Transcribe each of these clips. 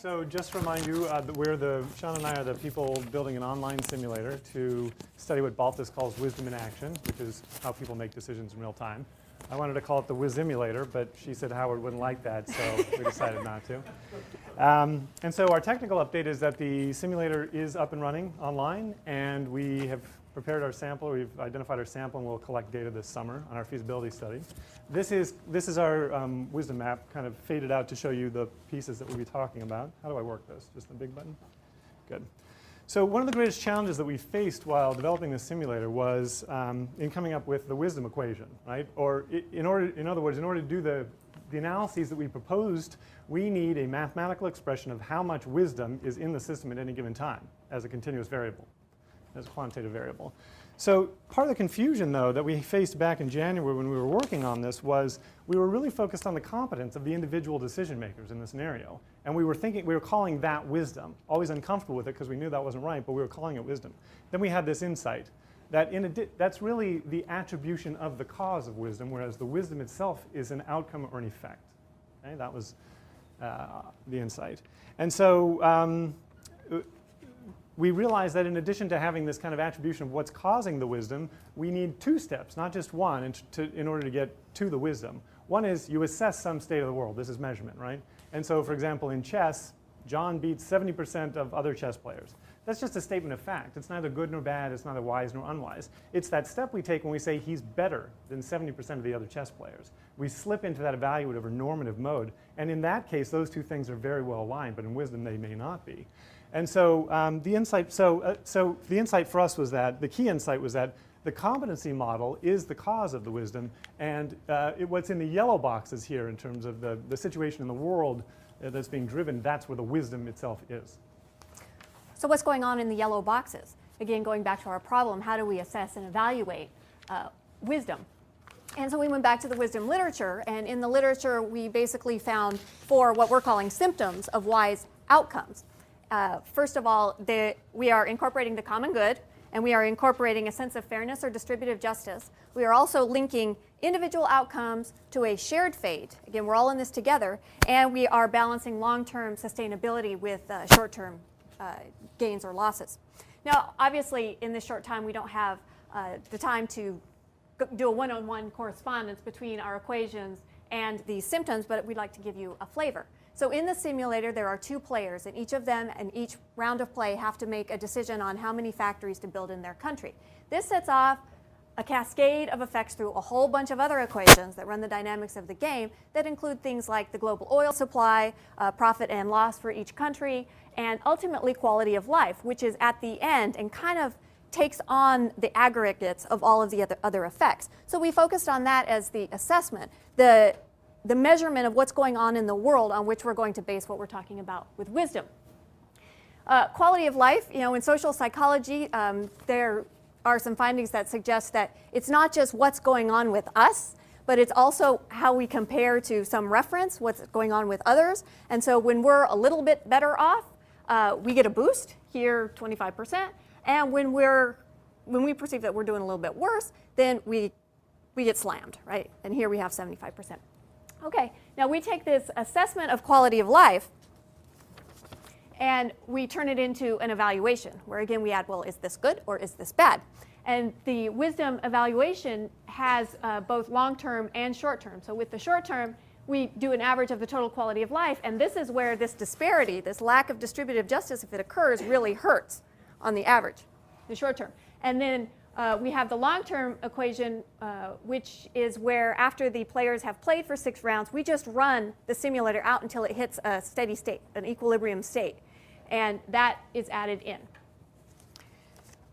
So just to remind you, Sean and I are the people building an online simulator to study what Baltus calls wisdom in action, which is how people make decisions in real time. I wanted to call it the Wizimulator, but she said Howard wouldn't like that, so we decided not to. And so our technical update is that the simulator is up and running online, and we have prepared our sample. We've identified our sample, and we'll collect data this summer on our feasibility study. This is our wisdom map, kind of faded out to show you the pieces that we'll be talking about. How do I work this? Just the big button? Good. So one of the greatest challenges that we faced while developing this simulator was in coming up with the wisdom equation, right? Or in other words, in order to do the analyses that we proposed, we need a mathematical expression of how much wisdom is in the system at any given time as a continuous variable, as a quantitative variable. So part of the confusion, though, that we faced back in January when we were working on this was we were really focused on the competence of the individual decision makers in the scenario. And we were calling that wisdom. Always uncomfortable with it because we knew that wasn't right, but we were calling it wisdom. Then we had this insight that that's really the attribution of the cause of wisdom, whereas the wisdom itself is an outcome or an effect. Okay? That was the insight. And so we realized that in addition to having this kind of attribution of what's causing the wisdom, we need two steps, not just one, in order to get to the wisdom. One is you assess some state of the world. This is measurement, right? And so, for example, in chess, John beats 70% of other chess players. That's just a statement of fact. It's neither good nor bad. It's neither wise nor unwise. It's that step we take when we say he's better than 70% of the other chess players. We slip into that evaluative or normative mode. And in that case, those two things are very well aligned. But in wisdom, they may not be. And so the insight for us was that the key insight was that the competency model is the cause of the wisdom, and what's in the yellow boxes here in terms of the situation in the world that's being driven, that's where the wisdom itself is. So what's going on in the yellow boxes? Again, going back to our problem, how do we assess and evaluate wisdom? And so we went back to the wisdom literature, and in the literature we basically found 4 what we're calling symptoms of wise outcomes. First of all, we are incorporating the common good, and we are incorporating a sense of fairness or distributive justice. We are also linking individual outcomes to a shared fate. Again, we're all in this together, and we are balancing long-term sustainability with short-term gains or losses. Now, obviously, in this short time, we don't have the time to do a one-on-one correspondence between our equations and these symptoms, but we'd like to give you a flavor. So in the simulator, there are 2 players, and each of them and each round of play have to make a decision on how many factories to build in their country. This sets off a cascade of effects through a whole bunch of other equations that run the dynamics of the game that include things like the global oil supply, profit and loss for each country, and ultimately quality of life, which is at the end and kind of takes on the aggregates of all of the other effects. So we focused on that as the assessment. The measurement of what's going on in the world on which we're going to base what we're talking about with wisdom. Quality of life, in social psychology, there are some findings that suggest that it's not just what's going on with us, but it's also how we compare to some reference, what's going on with others. And so when we're a little bit better off, we get a boost, here 25%. And when we perceive that we're doing a little bit worse, then we get slammed, right? And here we have 75%. Okay, now we take this assessment of quality of life and we turn it into an evaluation where again we add, well, is this good or is this bad? And the wisdom evaluation has both long-term and short-term. So with the short-term, we do an average of the total quality of life, and this is where this disparity, this lack of distributive justice, if it occurs, really hurts on the average, the short-term. And then we have the long-term equation, which is where after the players have played for 6 rounds, we just run the simulator out until it hits a steady state, an equilibrium state. And that is added in.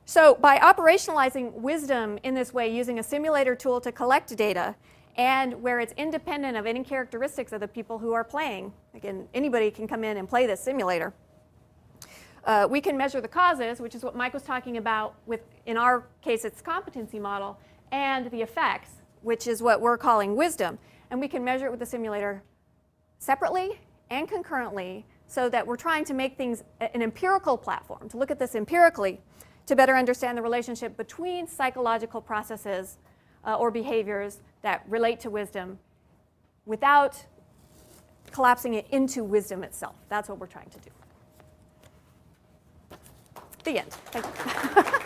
So by operationalizing wisdom in this way, using a simulator tool to collect data, and where it's independent of any characteristics of the people who are playing, again, anybody can come in and play this simulator, we can measure the causes, which is what Mike was talking about with, in our case, it's competency model, and the effects, which is what we're calling wisdom. And we can measure it with the simulator separately and concurrently so that we're trying to make things an empirical platform, to look at this empirically to better understand the relationship between psychological processes or behaviors that relate to wisdom without collapsing it into wisdom itself. That's what we're trying to do. The end. Thank you.